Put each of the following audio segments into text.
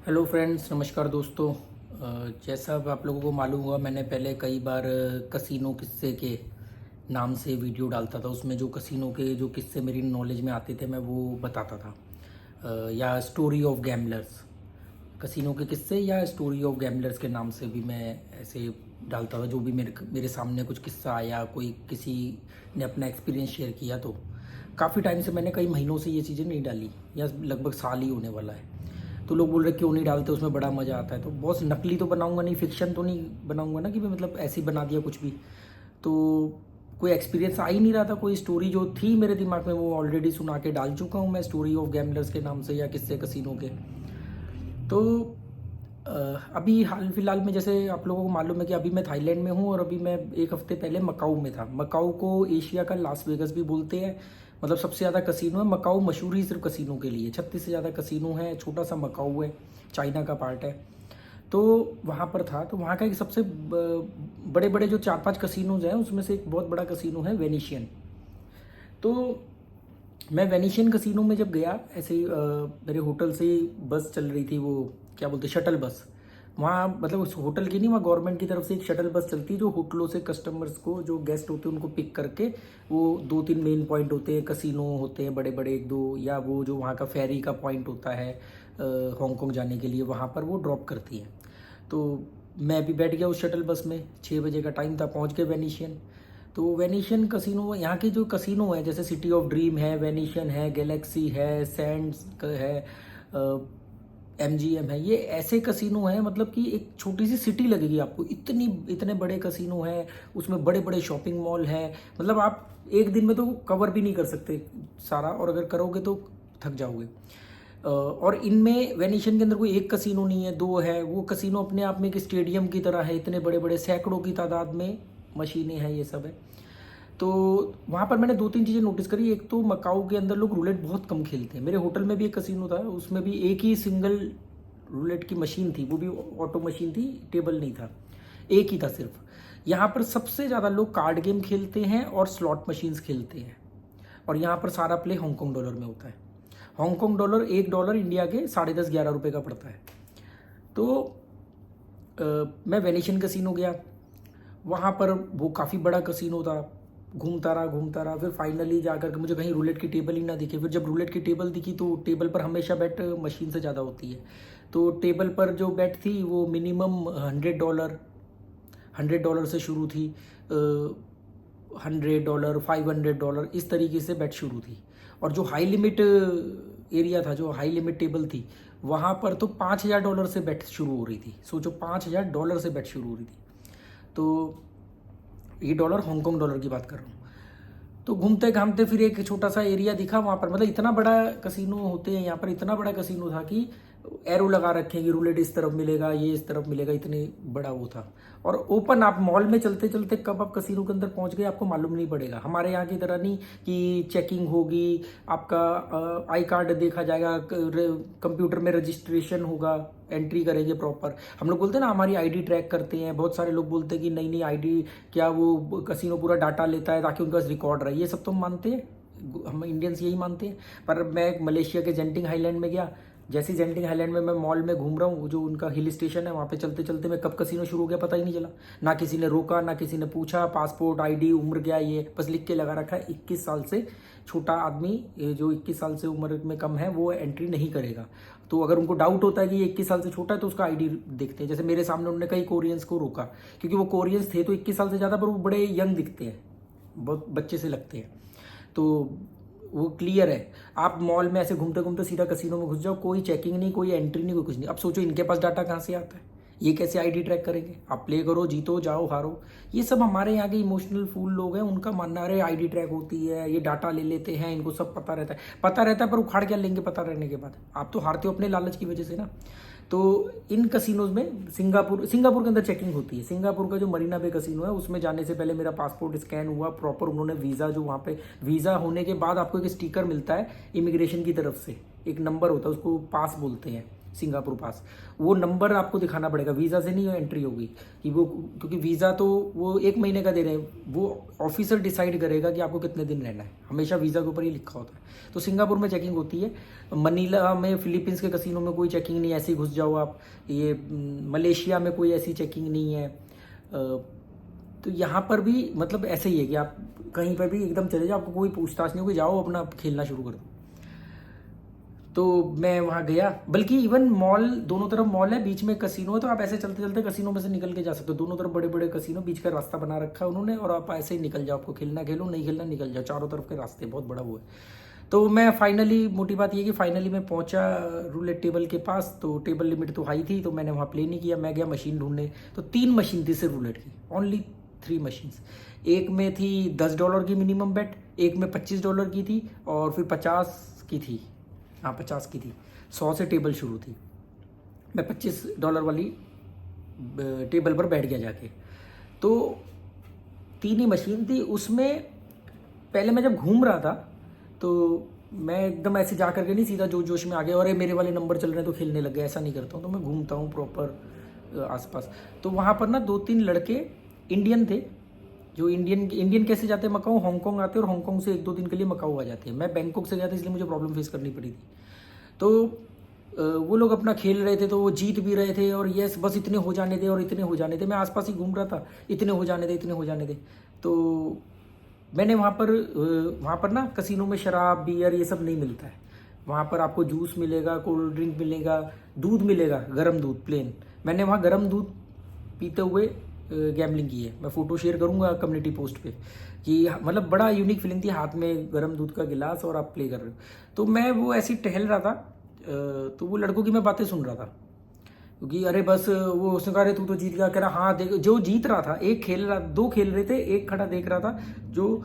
Hello friends, नमस्कार दोस्तों। जैसा अब आप लोगों को मालूम हुआ, मैंने पहले कई बार कसीनो किस्से के नाम से वीडियो डालता था। उसमें जो कसीनो के जो किस्से मेरी नॉलेज में आते थे मैं वो बताता था। या स्टोरी ऑफ गैम्बलर्स, कसीनो के किस्से या स्टोरी ऑफ गैम्बलर्स के नाम से भी मैं ऐसे डालता था। जो भी मेरे मेरे सामने कुछ किस्सा आया, कोई किसी ने अपना एक्सपीरियंस शेयर किया, तो काफ़ी टाइम से मैंने कई महीनों से ये चीज़ें नहीं डाली, या लगभग साल ही होने वाला है। तो लोग बोल रहे क्यों नहीं डालते, उसमें बड़ा मज़ा आता है। तो बहुत नकली तो बनाऊंगा नहीं, फिक्शन तो नहीं बनाऊंगा ना कि मैं मतलब ऐसे ही बना दिया कुछ भी। तो कोई एक्सपीरियंस आ ही नहीं रहा था। कोई स्टोरी जो थी मेरे दिमाग में वो ऑलरेडी सुना के डाल चुका हूँ मैं, स्टोरी ऑफ गैम्बलर्स के नाम से या किस्से कसीनो के। तो अभी हाल फिलहाल में, जैसे आप लोगों को मालूम है कि अभी मैं थाईलैंड में हूँ और अभी मैं एक हफ्ते पहले मकाऊ में था। मकाऊ को एशिया का लास वेगस भी बोलते हैं। मतलब सबसे ज़्यादा कसीनो है मकाऊ, मशहूर ही सिर्फ कसीनो के लिए। 36 से ज़्यादा कसीनो है, छोटा सा मकाऊ है, चाइना का पार्ट है। तो वहाँ पर था, तो वहाँ का एक सबसे बड़े बड़े जो 4-5 कसीनोज हैं उसमें से एक बहुत बड़ा कसीनो है वेनिशियन। तो मैं वेनिशियन कसीनो में जब गया, ऐसे ही मेरे होटल से ही बस चल रही थी, वो क्या बोलते शटल बस। वहाँ मतलब उस होटल की नहीं, वहाँ गवर्नमेंट की तरफ से एक शटल बस चलती है जो होटलों से कस्टमर्स को, जो गेस्ट होते हैं उनको पिक करके, वो 2-3 मेन पॉइंट होते हैं, कसीनो होते हैं बड़े बड़े एक दो, या वो जो वहाँ का फेरी का पॉइंट होता है हांगकांग जाने के लिए, वहाँ पर वो ड्रॉप करती है। तो मैं भी बैठ गया उस शटल बस में, 6 बजे का टाइम था, पहुँच गए वेनिशियन। तो वेनिशियन कसिनो, यहाँ के जो कसिनो है जैसे सिटी ऑफ ड्रीम है, वेनिशियन है, गैलेक्सी है, सैंड्स है, MGM है, ये ऐसे कसिनो हैं मतलब कि एक छोटी सी सिटी लगेगी आपको। इतने बड़े कसिनो हैं, उसमें बड़े बड़े शॉपिंग मॉल हैं। मतलब आप एक दिन में तो कवर भी नहीं कर सकते सारा, और अगर करोगे तो थक जाओगे। और इनमें वेनिशियन के अंदर कोई एक कसिनो नहीं है, दो है। वो कसिनो अपने आप में एक स्टेडियम की तरह है, इतने बड़े बड़े सैकड़ों की तादाद में मशीनें हैं, ये सब है। तो वहाँ पर मैंने 2-3 चीज़ें नोटिस करी। एक तो मकाऊ के अंदर लोग रूलेट बहुत कम खेलते हैं। मेरे होटल में भी एक कसिनो था, उसमें भी एक ही सिंगल रूलेट की मशीन थी, वो भी ऑटो मशीन थी, टेबल नहीं था, एक ही था सिर्फ। यहाँ पर सबसे ज़्यादा लोग कार्ड गेम खेलते हैं और स्लॉट मशीन्स खेलते हैं। और यहाँ पर सारा प्ले हांगकांग डॉलर में होता है। हांगकांग डॉलर, $1 इंडिया के 10.5-11 रुपये का पड़ता है। तो मैं वेनिशियन कसिनो गया, वहाँ पर वो काफ़ी बड़ा कसिनो था। घूमता रहा, फिर फाइनली जाकर के मुझे कहीं रूलेट की टेबल ही ना दिखी। फिर जब रूलेट की टेबल दिखी तो टेबल पर हमेशा बेट मशीन से ज़्यादा होती है। तो टेबल पर जो बेट थी वो मिनिमम $100 से शुरू थी। $100, $500 इस तरीके से बेट शुरू थी। और जो हाई लिमिट एरिया था, जो हाई लिमिट टेबल थी, वहाँ पर तो $5000 से बेट शुरू हो रही थी। सोचो, $5000 से बेट शुरू हो रही थी। तो ये डॉलर, हांगकांग डॉलर की बात कर रहा हूँ। तो घूमते घामते फिर एक छोटा सा एरिया दिखा वहाँ पर। मतलब इतना बड़ा कसिनो होते हैं यहाँ पर, इतना बड़ा कसिनो था कि एरो लगा रखे कि रूलेट इस तरफ मिलेगा, ये इस तरफ मिलेगा, इतने बड़ा वो था। और ओपन, आप मॉल में चलते चलते कब आप कसिनो के अंदर पहुंच गए आपको मालूम नहीं पड़ेगा। हमारे यहाँ की तरह नहीं कि चेकिंग होगी, आपका आई कार्ड देखा जाएगा, कंप्यूटर में रजिस्ट्रेशन होगा, एंट्री करेंगे प्रॉपर। हम लोग बोलते हैं ना हमारी आईडी ट्रैक करते हैं, बहुत सारे लोग बोलते हैं कि नहीं नहीं आईडी क्या, वो कसिनो पूरा डाटा लेता है ताकि उनके पास रिकॉर्ड रहे। ये सब तो हम मानते हैं, हम इंडियंस यही मानते हैं। पर मैं मलेशिया के जेंटिंग हाईलैंड में गया। जैसे जेंटिंग हाईलैंड में मैं मॉल में घूम रहा हूँ, जो उनका हिल स्टेशन है, वहाँ पे चलते चलते मैं कब कसिनो शुरू हो गया पता ही नहीं चला। ना किसी ने रोका, ना किसी ने पूछा, पासपोर्ट, आईडी, उम्र क्या, ये बस लिख के लगा रखा है 21 साल से छोटा आदमी, जो 21 साल से उम्र में कम है वो एंट्री नहीं करेगा। तो अगर उनको डाउट होता है कि ये 21 साल से छोटा है तो उसका आईडी देखते हैं। जैसे मेरे सामने उन्होंने कई कोरियंस को रोका, क्योंकि वो कोरियंस थे तो 21 साल से ज़्यादा, पर वो बड़े यंग दिखते हैं, बहुत बच्चे से लगते हैं। तो वो क्लियर है। आप मॉल में ऐसे घूमते घूमते सीधा कसिनो में घुस जाओ, कोई चेकिंग नहीं, कोई एंट्री नहीं, कोई कुछ नहीं। अब सोचो इनके पास डाटा कहाँ से आता है, ये कैसे आईडी ट्रैक करेंगे। आप प्ले करो, जीतो, जाओ, हारो। ये सब हमारे यहाँ के इमोशनल फूल लोग हैं, उनका मानना है आईडी ट्रैक होती है, ये डाटा ले लेते हैं, इनको सब पता रहता है। पता रहता है पर उखाड़ क्या लेंगे पता रहने के बाद। आप तो हारते हो अपने लालच की वजह से ना। तो इन कसिनोज में सिंगापुर के अंदर चेकिंग होती है। सिंगापुर का जो मरीना बे कसिनो है उसमें जाने से पहले मेरा पासपोर्ट स्कैन हुआ प्रॉपर। उन्होंने वीज़ा, जो वहाँ पे वीज़ा होने के बाद आपको एक स्टिकर मिलता है इमिग्रेशन की तरफ से, एक नंबर होता है, उसको पास बोलते हैं, सिंगापुर पास, वो नंबर आपको दिखाना पड़ेगा, वीज़ा से नहीं एंट्री होगी कि वो, क्योंकि वीज़ा तो वो 1 महीने का दे रहे हैं, वो ऑफिसर डिसाइड करेगा कि आपको कितने दिन रहना है, हमेशा वीज़ा के ऊपर ही लिखा होता है। तो सिंगापुर में चेकिंग होती है। मनीला में, फिलीपींस के कसिनो में कोई चेकिंग नहीं, ऐसे ही घुस जाओ आप। ये मलेशिया में कोई ऐसी चेकिंग नहीं है। तो यहाँ पर भी मतलब ऐसे ही है कि आप कहीं पर भी एकदम चले जाओ, आपको कोई पूछताछ नहीं होगी, जाओ अपना खेलना शुरू कर दो। तो मैं वहाँ गया, बल्कि इवन मॉल, दोनों तरफ मॉल है, बीच में कसिनो है, तो आप ऐसे चलते चलते कसिनो में से निकल के जा सकते हो। दोनों तरफ बड़े बड़े कसिनो, बीच का रास्ता बना रखा है उन्होंने, और आप ऐसे ही निकल जाओ, आपको खेलना खेलो, नहीं खेलना निकल जाओ, चारों तरफ के रास्ते, बहुत बड़ा वो है। तो मैं फाइनली, मोटी बात ये कि फाइनली मैं पहुंचा रूलेट टेबल के पास। तो टेबल लिमिट तो हाई थी, तो मैंने वहाँ प्ले नहीं किया, मैं गया मशीन ढूंढने। तो 3 मशीन थी सिर्फ रूलेट की, ओनली 3 मशीन्स। एक में थी $10 की मिनिमम बेट, एक में $25 की थी, और फिर 50 की थी। हाँ, 50 की थी। 100 से टेबल शुरू थी। मैं $25 वाली टेबल पर बैठ गया जाके। तो 3 ही मशीन थी उसमें। पहले मैं जब घूम रहा था तो मैं एकदम ऐसे जा करके नहीं सीधा जोश जोश में आ गया, और मेरे वाले नंबर चल रहे हैं तो खेलने लग गया, ऐसा नहीं करता हूँ। तो मैं घूमता हूँ प्रॉपर आसपास। तो वहाँ पर ना 2-3 लड़के इंडियन थे, जो इंडियन कैसे जाते हैं मकाऊ, हांगकांग आते हैं, और हांगकांग से 1-2 दिन के लिए मकाऊ आ जाते हैं। मैं बैंकॉक से गया था, इसलिए मुझे प्रॉब्लम फेस करनी पड़ी थी। तो वो लोग अपना खेल रहे थे, तो वो जीत भी रहे थे, और यस बस इतने हो जाने दे और इतने हो जाने दे। मैं आसपास ही घूम रहा था, इतने हो जाने दे, इतने हो जाने दे। तो मैंने वहाँ पर ना कसिनो में शराब, बियर ये सब नहीं मिलता है। वहाँ पर आपको जूस मिलेगा, कोल्ड ड्रिंक मिलेगा, दूध मिलेगा, गर्म दूध प्लेन। मैंने वहाँ गर्म दूध पीते हुए गैम्बलिंग की है। मैं फ़ोटो शेयर करूँगा कम्युनिटी पोस्ट पे, कि मतलब बड़ा यूनिक फीलिंग थी, हाथ में गर्म दूध का गिलास और आप प्ले कर रहे हो। तो मैं वो ऐसे ही टहल रहा था, तो वो लड़कों की मैं बातें सुन रहा था, क्योंकि अरे बस वो उसने कहा अरे तू तो जीत गया, कह रहा हाँ देख, जो जीत रहा था, एक खेल रहा, 2 खेल रहे थे, एक खड़ा देख रहा था, जो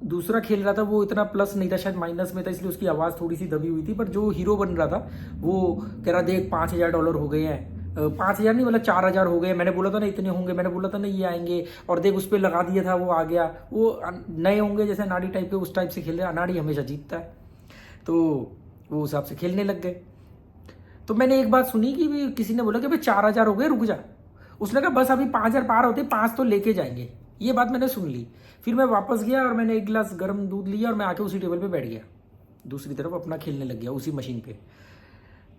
दूसरा खेल रहा था वो इतना प्लस नहीं था, शायद माइनस में था, इसलिए उसकी आवाज़ थोड़ी सी दबी हुई थी। पर जो हीरो बन रहा था वो कह रहा देख $5000 हो गए हैं, 5000 नहीं मतलब 4000 हो गए, मैंने बोला था ना इतने होंगे, मैंने बोला था ना ये आएंगे, और देख उस पर लगा दिया था, वो आ गया। वो नए होंगे जैसे अनाड़ी टाइप के, उस टाइप से खेल रहे, अनाड़ी हमेशा जीतता है। तो वो उस हिसाब से खेलने लग गए। तो मैंने एक बात सुनी कि भी किसी ने बोला कि भाई 4000 हो गए, रुक जा। उसने कहा बस अभी 5000 पार होते, 5 तो लेके जाएंगे। ये बात मैंने सुन ली। फिर मैं वापस गया और मैंने एक गिलास गर्म दूध लिया, और मैं आके उसी टेबल पे बैठ गया, दूसरी तरफ अपना खेलने लग गया उसी मशीन पे।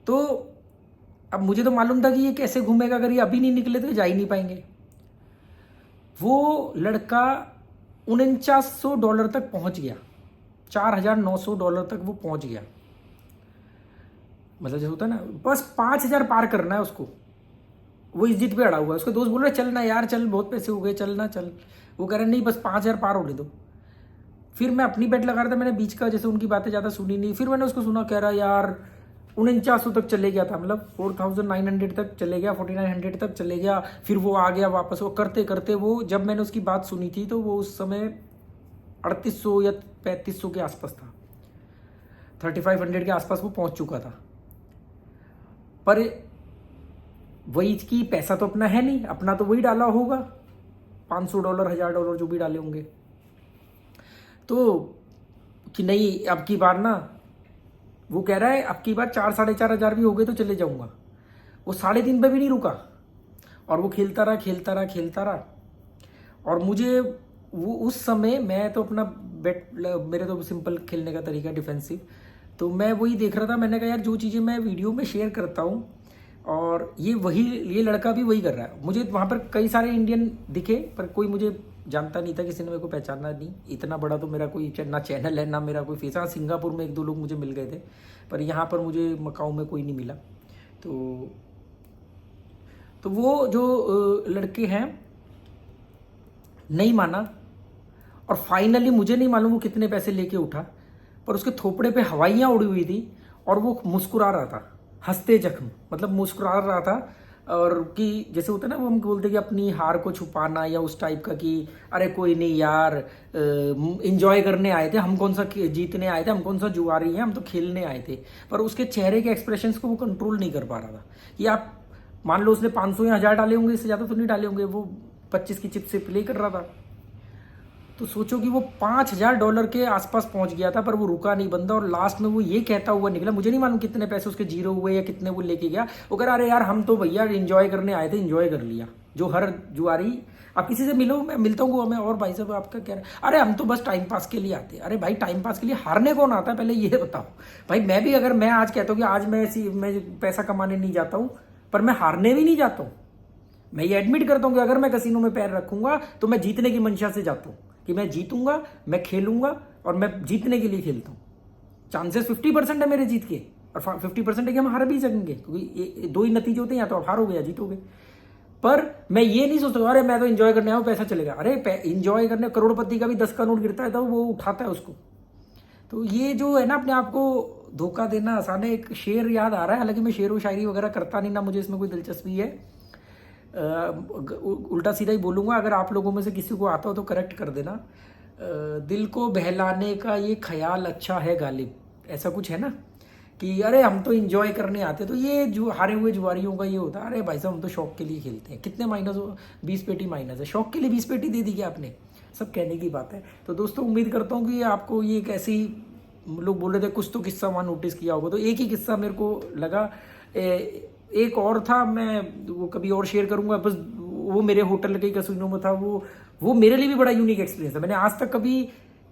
तो अब मुझे तो मालूम था कि ये कैसे घूमेगा, अगर ये अभी नहीं निकले तो जा ही नहीं पाएंगे। वो लड़का $4900 तक पहुंच गया, $4900 तक वो पहुंच गया। मतलब जैसे होता है ना, बस 5000 पार करना है उसको। वो इस जिद पे अड़ा हुआ है। उसके दोस्त बोल रहे चल ना यार, चल बहुत पैसे हो गए, चल ना चल। वो कह रहे नहीं बस 5000 पार होने दो। फिर मैं अपनी बेट लगा रहा था, मैंने बीच का जैसे उनकी बातें ज़्यादा सुनी नहीं। फिर मैंने उसको सुना, कह रहा यार 4900 तक चले गया था, मतलब 4900 तक चले गया, 4900 तक चले गया। फिर वो आ गया वापस। वो करते करते वो, जब मैंने उसकी बात सुनी थी तो वो उस समय 3800 या 3500 के आसपास था, 3500 के आसपास वो पहुंच चुका था। पर वही कि पैसा तो अपना है नहीं, अपना तो वही डाला होगा, $500, $1000 जो भी डाले होंगे। तो कि नहीं अब की बार ना, वो कह रहा है अब की बार 4-4500 भी हो गए तो चले जाऊंगा। वो 3.5 पे भी नहीं रुका, और वो खेलता रहा खेलता रहा खेलता रहा। और मुझे वो उस समय, मैं तो अपना बेट, मेरे तो सिंपल खेलने का तरीका डिफेंसिव, तो मैं वही देख रहा था। मैंने कहा यार जो चीज़ें मैं वीडियो में शेयर करता हूँ, और ये लड़का भी वही कर रहा है। मुझे वहाँ पर कई सारे इंडियन दिखे, पर कोई मुझे जानता नहीं था, किसी ने मेरे को पहचाना नहीं। इतना बड़ा तो मेरा कोई ना चैनल है ना मेरा कोई फेस। हाँ, सिंगापुर में 1-2 लोग मुझे मिल गए थे, पर यहाँ पर मुझे मकाऊ में कोई नहीं मिला। तो वो जो लड़के हैं नहीं माना, और फाइनली मुझे नहीं मालूम वो कितने पैसे लेके उठा, पर उसके थोपड़े पे हवाइयाँ उड़ी हुई थी, और वो मुस्कुरा रहा था, हंसते जख्म, मतलब मुस्कुरा रहा था। और कि जैसे होता है ना, वो हम बोलते कि अपनी हार को छुपाना, या उस टाइप का कि अरे कोई नहीं यार, इंजॉय करने आए थे हम, कौन सा जीतने आए थे, हम कौन सा जुआरी हैं, हम तो खेलने आए थे। पर उसके चेहरे के एक्सप्रेशंस को वो कंट्रोल नहीं कर पा रहा था। कि आप मान लो उसने 500 या 1000 डाले होंगे, इससे ज़्यादा तो नहीं डाले होंगे, वो 25 की चिप से प्ले कर रहा था। तो सोचो कि वो $5,000 के आसपास पहुंच गया था, पर वो रुका नहीं बंदा, और लास्ट में वो ये कहता हुआ निकला, मुझे नहीं मालूम कितने पैसे उसके जीरो हुए या कितने वो लेके गया। वो कह रहा अरे यार हम तो भैया एंजॉय करने आए थे, एंजॉय कर लिया। जो हर जुआरी, आप किसी से मिलो, मैं मिलता हूँ गोवा में, और भाई साहब आपका क्या अरे हम तो बस टाइम पास के लिए आते हैं। अरे भाई टाइम पास के लिए हारने कौन आता है, पहले ये बताओ भाई। मैं भी अगर मैं आज कहता हूँ कि आज मैं पैसा कमाने नहीं जाता हूँ, पर मैं हारने भी नहीं जाता हूँ। मैं ये एडमिट करता हूँ कि अगर मैं कसिनो में पैर रखूंगा तो मैं जीतने की मंशा से जाता हूँ, कि मैं जीतूंगा, मैं खेलूंगा और मैं जीतने के लिए खेलता हूँ। चांसेस 50% है मेरे जीत के, और 50% है कि हम हार भी सकेंगे, क्योंकि दो ही नतीजे होते हैं, या तो आप हारोगे या जीतोगे। पर मैं ये नहीं सोचता अरे मैं तो एंजॉय करने आऊँ, पैसा चलेगा। अरे एंजॉय करने, करोड़पति का भी 10 का नोट गिरता है तो वो उठाता है उसको। तो ये जो है ना, अपने आप को धोखा देना आसान है। एक शेर याद आ रहा है, हालांकि मैं शेर व शायरी वगैरह करता नहीं, ना मुझे इसमें कोई दिलचस्पी है, उल्टा सीधा ही बोलूँगा। अगर आप लोगों में से किसी को आता हो तो करेक्ट कर देना। दिल को बहलाने का ये ख्याल अच्छा है गालिब, ऐसा कुछ है ना, कि अरे हम तो इंजॉय करने आते। तो ये जो हारे हुए जुआरियों का ये होता है, अरे भाई साहब हम तो शौक के लिए खेलते हैं। कितने माइनस हो, 20 पेटी माइनस है, शौक के लिए 20 पेटी दे दी क्या आपने, सब कहने की बात है। तो दोस्तों उम्मीद करता हूँ कि आपको ये एक ऐसी, लोग बोल रहे थे कुछ तो किस्सा वहाँ नोटिस किया होगा, तो एक ही किस्सा मेरे को लगा। एक और था, मैं वो कभी और शेयर करूंगा, बस वो मेरे होटल के कसिनो में था। वो मेरे लिए भी बड़ा यूनिक एक्सपीरियंस था। मैंने आज तक कभी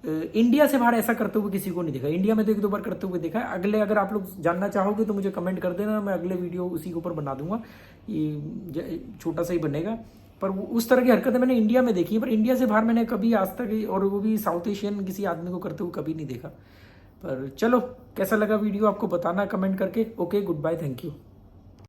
इंडिया से बाहर ऐसा करते हुए किसी को नहीं देखा। इंडिया में तो 1-2 बार करते हुए देखा है। अगले अगर आप लोग जानना चाहोगे तो मुझे कमेंट कर देना, मैं अगले वीडियो उसी के ऊपर बना दूंगा। ये छोटा सा ही बनेगा, पर उस तरह की हरकतें मैंने इंडिया में देखी है, पर इंडिया से बाहर मैंने कभी आज तक, और वो भी साउथ एशियन किसी आदमी को करते हुए कभी नहीं देखा। पर चलो, कैसा लगा वीडियो आपको बताना कमेंट करके। Okay, good bye, thank you.